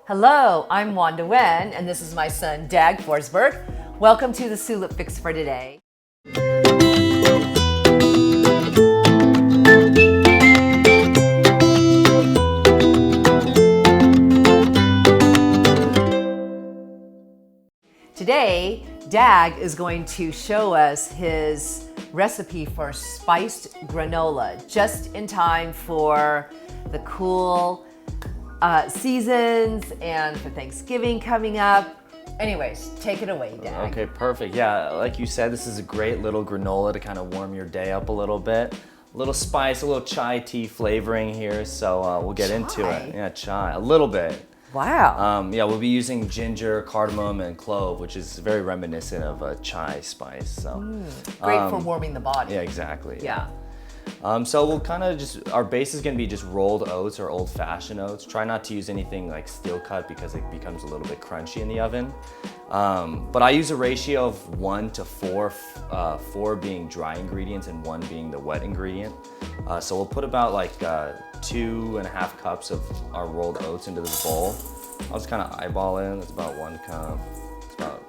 Hello, I'm Wanda Wen, and this is my son, Dag Forsberg. Welcome to the Sulip Fix for today. Today, Dag is going to show us his recipe for spiced granola, just in time for the cool seasons and for Thanksgiving coming up. Anyways, take it away, Dag. Okay, perfect. Yeah, like you said, this is a great little granola to kind of warm your day up a little bit. A little spice, a little chai tea flavoring here, so we'll get into it. Yeah, chai, a little bit. Wow. Yeah, we'll be using ginger, cardamom, and clove, which is very reminiscent of a chai spice. So Great for warming the body. yeah, exactly. Yeah. So we'll kind of our base is going to be just rolled oats or old-fashioned oats. Try not to use anything like steel cut because it becomes a little bit crunchy in the oven. But I use a ratio of 1 to 4, 4 being dry ingredients and 1 being the wet ingredient. So we'll put about like 2.5 cups of our rolled oats into this bowl. I'll just kind of eyeball in. That's about 1 cup. It's about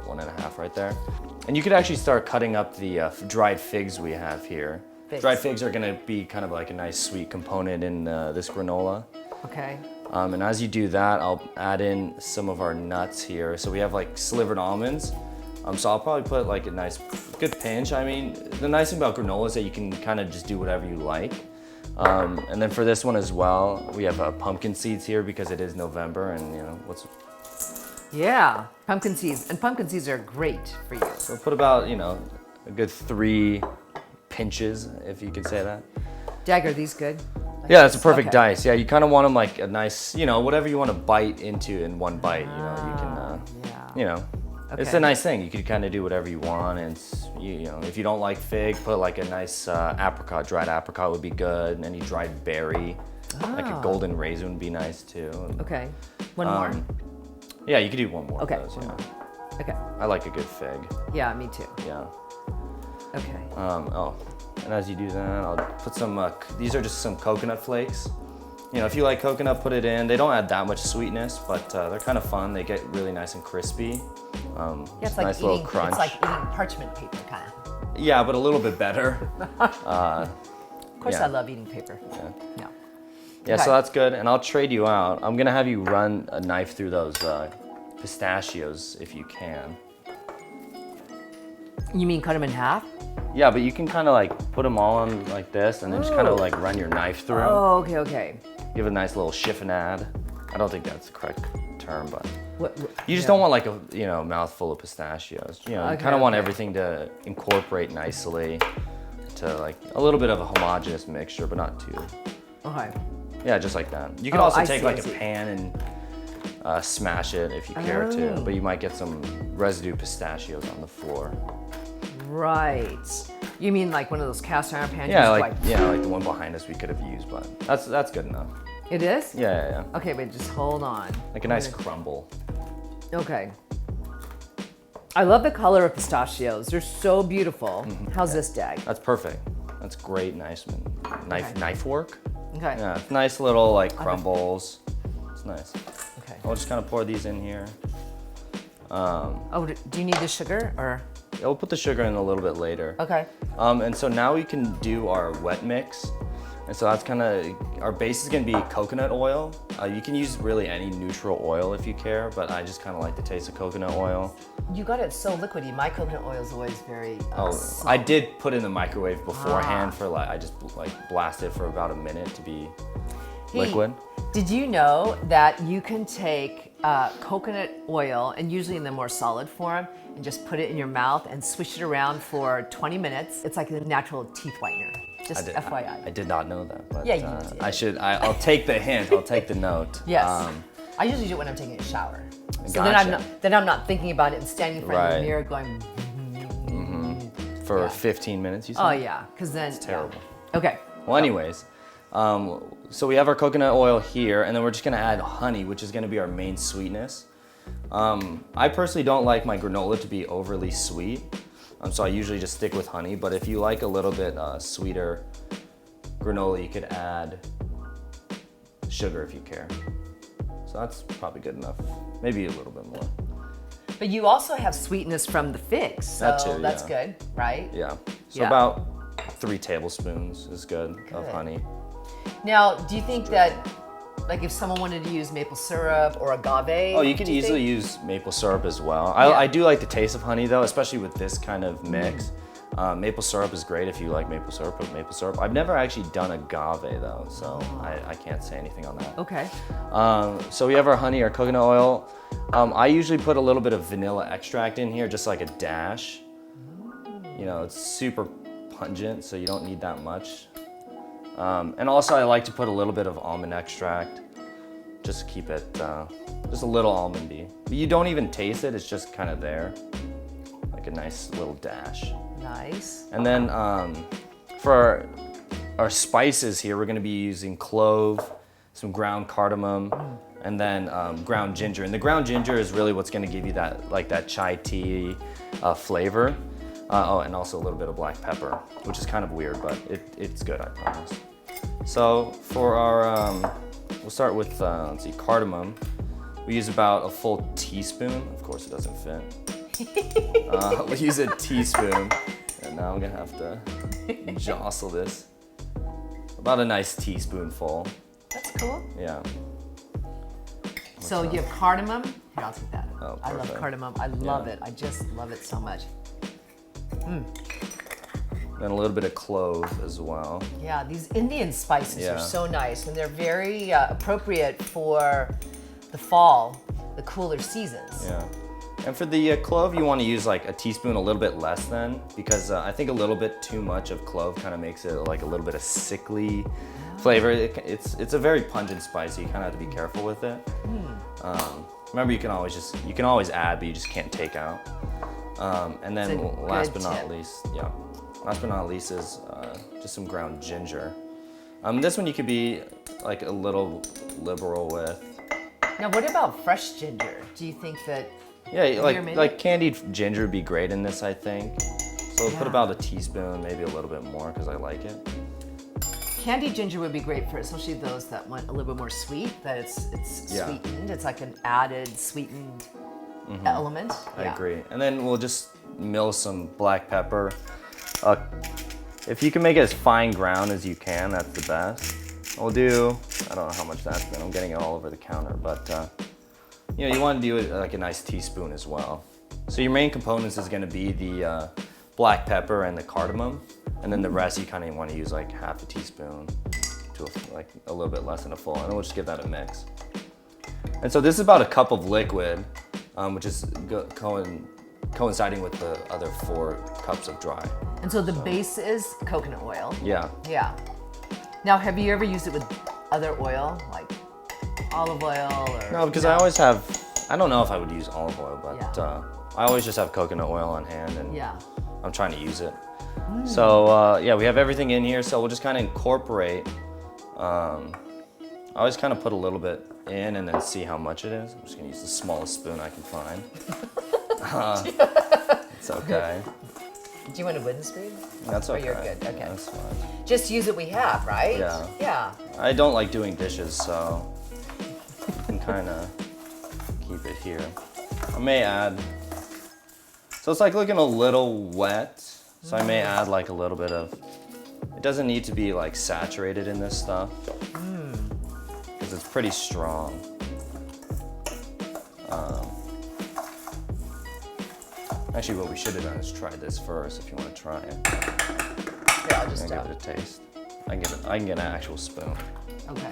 1.5 right there. And you could actually start cutting up the dried figs we have here. Dried figs are gonna be kind of like a nice sweet component in this granola. Okay. And as you do that, I'll add in some of our nuts here. So we have like slivered almonds. So I'll probably put like a nice, good pinch. I mean, the nice thing about granola is that you can kind of just do whatever you like. And then for this one as well, we have pumpkin seeds here because it is November and you know, Yeah, pumpkin seeds. And pumpkin seeds are great for you. So put about, you know, a good 3 pinches, if you could say that. Dag, are these good? Yeah, that's a perfect Okay. dice. Yeah, you kind of want them like a nice, you know, whatever you want to bite into in one bite. You know, you can, yeah. you know, it's Okay. a nice thing. You could kind of do whatever you want, and it's, you know, if you don't like fig, put like a nice apricot. Dried apricot would be good. Any dried berry, like a golden raisin would be nice too. Okay. One more? Yeah, you could do one more Okay, of those. one Yeah, more. Okay. I like a good fig. Yeah, me too. Yeah. Okay. Oh, and as you do that, I'll put some, these are just some coconut flakes. You know, if you like coconut, put it in. They don't add that much sweetness, but they're kind of fun. They get really nice and crispy. Yeah, it's like nice eating, little crunch. It's like eating parchment paper, kind of. Yeah, but a little bit better. Of course, yeah. I love eating paper. Yeah. Yeah. Yeah, Okay. so that's good, and I'll trade you out. I'm gonna have you run a knife through those pistachios if you can. You mean cut them in half? Yeah, but you can kind of like put them all on like this, and then just kind of like run your knife through them. Oh, okay, okay. Give it a nice little chiffonade. I don't think that's the correct term, but What, you just don't want like a, you know, mouthful of pistachios. You know, you Okay, kind of want okay. everything to incorporate nicely to like a little bit of a homogeneous mixture, but not too. Okay. Yeah, just like that. You can Oh, also I take see, like I a see. pan and smash it if you care to, Oh. but you might get some residue pistachios on the floor. Right. You mean like one of those cast iron pans? Yeah, just like like the one behind us we could have used, but that's good enough. It is? Yeah. Okay, but just hold on. Like a nice crumble. Okay. I love the color of pistachios. They're so beautiful. How's this, Dag? That's perfect. That's great, nice knife work. Okay. Yeah, it's nice little like crumbles. It's nice. Okay. I'll just kind of pour these in here. Oh, do you need the sugar or? Yeah, we'll put the sugar in a little bit later. Okay. And so now we can do our wet mix. And so that's kind of, our base is gonna be coconut oil. You can use really any neutral oil if you care, but I just kind of like the taste of coconut oil. You got it so liquidy. My coconut oil is always very. I did put it in the microwave beforehand for like, I just like blasted for about a minute to be liquid. Did you know that you can take coconut oil, and usually in the more solid form, and just put it in your mouth and swish it around for 20 minutes? It's like a natural teeth whitener. Just FYI. I did not know that, but Yeah, you did. I'll take the hint, I'll take the note. Yes. I usually do it when I'm taking a shower. So Gotcha. then I'm not thinking about it and standing in front of the Right. mirror going. For Yeah. 15 minutes, you said? Oh yeah, because then It's terrible. Yeah. Okay. Well, anyways, so we have our coconut oil here, and then we're just gonna add honey, which is gonna be our main sweetness. I personally don't like my granola to be overly sweet, so I usually just stick with honey, but if you like a little bit sweeter granola, you could add sugar if you care. So that's probably good enough. Maybe a little bit more. But you also have sweetness from the figs, so That too, that's yeah. good, right? Yeah. So Yeah. about 3 tablespoons is good of honey. Now, do you think that, like, if someone wanted to use maple syrup or agave? Oh, you could do you easily think? use maple syrup as well. Yeah. I do like the taste of honey though, especially with this kind of mix. Maple syrup is great if you like maple syrup, put maple syrup. I've never actually done agave though, so I can't say anything on that. Okay. So we have our honey, our coconut oil. I usually put a little bit of vanilla extract in here, just like a dash. You know, it's super pungent, so you don't need that much. And also I like to put a little bit of almond extract, just to keep it, just a little almondy. But you don't even taste it, it's just kind of there. Like a nice little dash. Nice. And then for our spices here, we're gonna be using clove, some ground cardamom, and then ground ginger. And the ground ginger is really what's gonna give you that, like that chai tea flavor. Oh, and also a little bit of black pepper, which is kind of weird, but it's good, I promise. So for our, we'll start with, let's see, cardamom. We use about a full teaspoon. Of course it doesn't fit. We'll use a teaspoon. And now I'm gonna have to jostle this. About a nice teaspoonful. That's cool. Yeah. So you have cardamom. Here, I'll take that. Oh, I love perfect. cardamom. I love Yeah. it. I just love it so much. Then a little bit of clove as well. Yeah, these Indian spices Yeah. are so nice, and they're very appropriate for the fall, the cooler seasons. Yeah. And for the clove, you want to use like a teaspoon, a little bit less than, because I think a little bit too much of clove kind of makes it like a little bit of sickly flavor. It's a very pungent spice, so you kind of have to be careful with it. Remember, you can always add, but you just can't take out. And then It's a last good but not tip. least, yeah, last but not least is just some ground ginger. This one you could be like a little liberal with. Now, what about fresh ginger? Do you think that? Yeah, you ever made like it? candied ginger would be great in this, I think. So we'll put Yeah. about a teaspoon, maybe a little bit more, because I like it. Candied ginger would be great for especially those that want a little bit more sweet, that it's Yeah. sweetened. It's like an added sweetened element. I Yeah. agree. And then we'll just mill some black pepper. If you can make it as fine ground as you can, that's the best. We'll do, I don't know how much that's been, I'm getting it all over the counter, but you know, you want to do it like a nice teaspoon as well. So your main components is going to be the black pepper and the cardamom, and then the rest you kind of want to use like half a teaspoon to like a little bit less than a full, and then we'll just give that a mix. And so this is about a cup of liquid, which is coinciding with the other 4 cups of dry. And so the base is coconut oil. Yeah. Yeah. Now, have you ever used it with other oil, like olive oil or? No, because I always have, I don't know if I would use olive oil, but Yeah. I always just have coconut oil on hand, and Yeah. I'm trying to use it. So yeah, we have everything in here, so we'll just kind of incorporate. I always kind of put a little bit in and then see how much it is. I'm just gonna use the smallest spoon I can find. It's okay. Do you want a wooden spoon? That's Oh, okay. you're good, okay. That's fine. Just use what we have, right? Yeah. Yeah. I don't like doing dishes, so you can kind of keep it here. I may add, so it's like looking a little wet, so I may add like a little bit of, it doesn't need to be like saturated in this stuff, because it's pretty strong. Actually, what we should have done is try this first if you want to try it. Here, I'll just Give it a taste. I can get an actual spoon. Okay.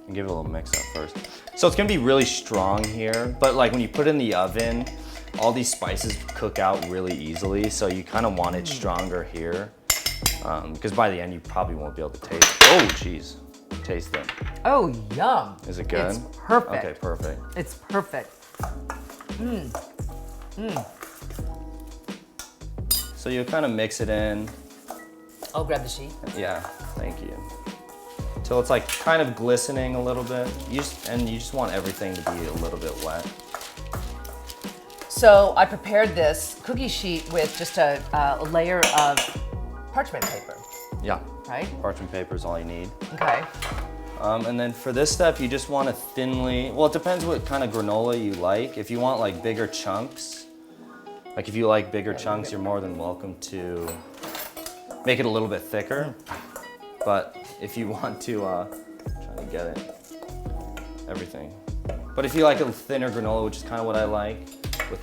And give it a little mix up first. So it's gonna be really strong here, but like when you put it in the oven, all these spices cook out really easily, so you kind of want it stronger here, because by the end you probably won't be able to taste. Oh, jeez, taste it. Oh, yum. Is it good? It's perfect. Okay, perfect. It's perfect. So you'll kind of mix it in. I'll grab the sheet. Yeah, thank you. Till it's like kind of glistening a little bit. You just want everything to be a little bit wet. So I prepared this cookie sheet with just a layer of parchment paper, Yeah, right? parchment paper is all you need. Okay. And then for this step, you just want to thinly, well, it depends what kind of granola you like. If you want like bigger chunks, like if you like bigger chunks, you're more than welcome to make it a little bit thicker. But if you want to, try to get it, everything. But if you like a thinner granola, which is kind of what I like, with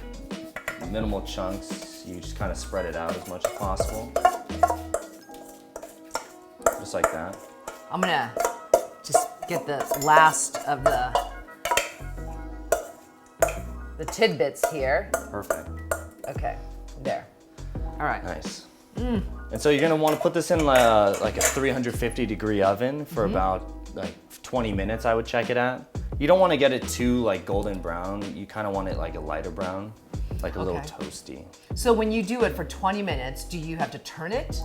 minimal chunks, you just kind of spread it out as much as possible. Just like that. I'm gonna just get the last of the tidbits here. Perfect. Okay, there. All right. Nice. And so you're gonna want to put this in like a 350 degree oven for about like 20 minutes. I would check it at. You don't want to get it too like golden brown. You kind of want it like a lighter brown, like a little toasty. So when you do it for 20 minutes, do you have to turn it?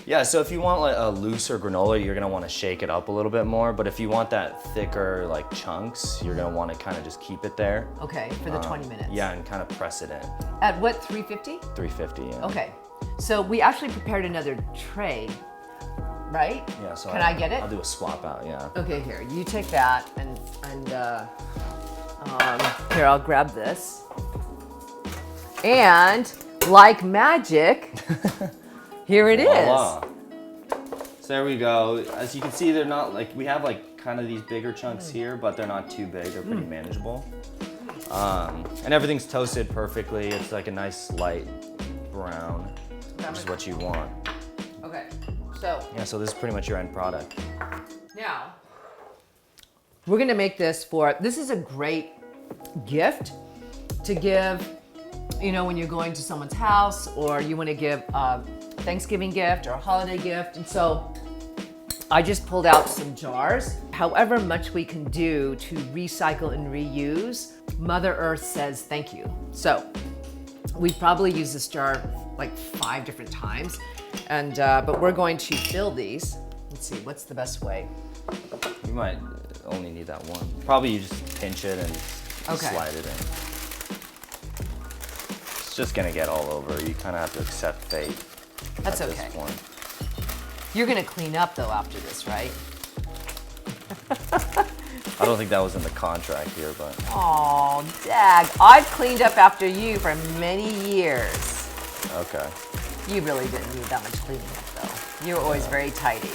Yeah, so if you want like a looser granola, you're gonna want to shake it up a little bit more. But if you want that thicker like chunks, you're gonna want to kind of just keep it there. Okay, for the 20 minutes. Yeah, and kind of press it in. At what, 350? 350, yeah. Okay, so we actually prepared another tray, right? Yeah, so Can I get it? I'll do a swap out, yeah. Okay, here, you take that and here, I'll grab this. And like magic, here it is. Voila. So there we go. As you can see, they're not like, we have like kind of these bigger chunks here, but they're not too big. They're pretty manageable. And everything's toasted perfectly. It's like a nice light brown, which is what you want. Okay, so. Yeah, so this is pretty much your end product. Now, we're gonna make this this is a great gift to give, you know, when you're going to someone's house or you wanna give a Thanksgiving gift or a holiday gift. And so I just pulled out some jars. However much we can do to recycle and reuse, Mother Earth says thank you. So we probably used this jar like 5 different times. And but we're going to fill these. Let's see, what's the best way? You might only need that one. Probably you just pinch it and slide it in. It's just gonna get all over. You kind of have to accept fate. That's at okay. This point. You're gonna clean up though after this, right? I don't think that was in the contract here, but. Oh, Dag, I've cleaned up after you for many years. Okay. You really didn't need that much cleaning up though. You were always very tidy.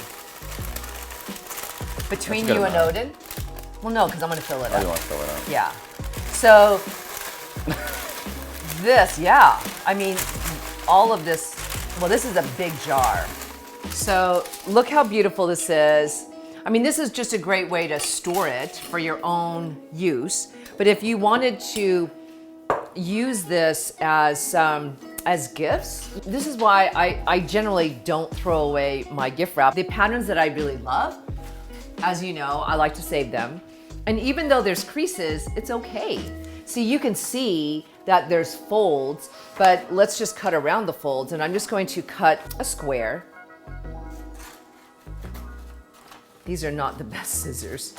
Between you and Odin? Well, no, because I'm gonna fill it up. Oh, you want to fill it up? Yeah. So, this, yeah. I mean, all of this, well, this is a big jar. So, look how beautiful this is. I mean, this is just a great way to store it for your own use. But if you wanted to use this as gifts, this is why I generally don't throw away my gift wrap. The patterns that I really love, as you know, I like to save them. And even though there's creases, it's okay. See, you can see that there's folds, but let's just cut around the folds. And I'm just going to cut a square. These are not the best scissors.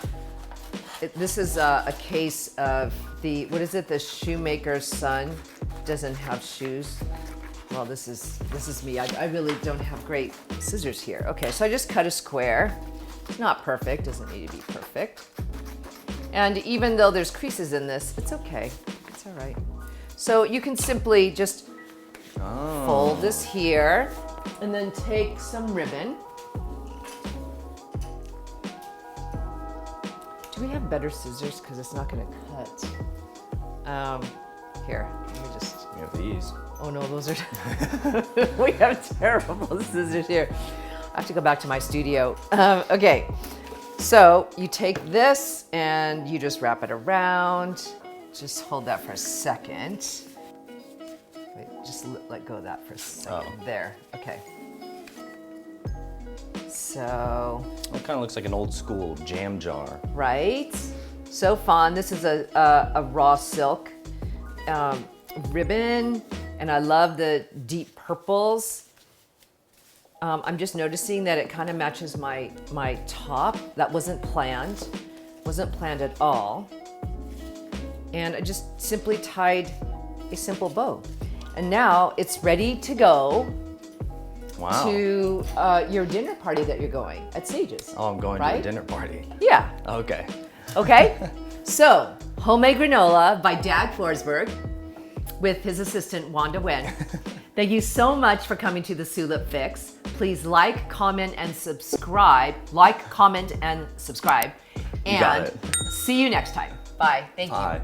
This is a case of what is it? The shoemaker's son doesn't have shoes. Well, this is me. I really don't have great scissors here. Okay, so I just cut a square. It's not perfect, doesn't need to be perfect. And even though there's creases in this, it's okay. It's all right. So you can simply just fold this here and then take some ribbon. Do we have better scissors? Because it's not going to cut. Here, let me just. We have these. Oh no, those are. We have terrible scissors here. I have to go back to my studio. Okay, so you take this and you just wrap it around. Just hold that for a second. Wait, just let go of that for a second. Oh. There, okay. So. It kind of looks like an old school jam jar. Right? So fun. This is a raw silk ribbon, and I love the deep purples. I'm just noticing that it kind of matches my top. That wasn't planned at all. And I just simply tied a simple bow. And now it's ready to go Wow. to your dinner party that you're going at Sage's. Oh, I'm going to right? a dinner party. Yeah. Okay. Okay. So, homemade granola by Dag Forsberg with his assistant Wanda. Thank you so much for coming to the Sulip Fix. Please like, comment, and subscribe. Like, comment, and subscribe. You got And it. see you next time. Bye. Thank you. Bye.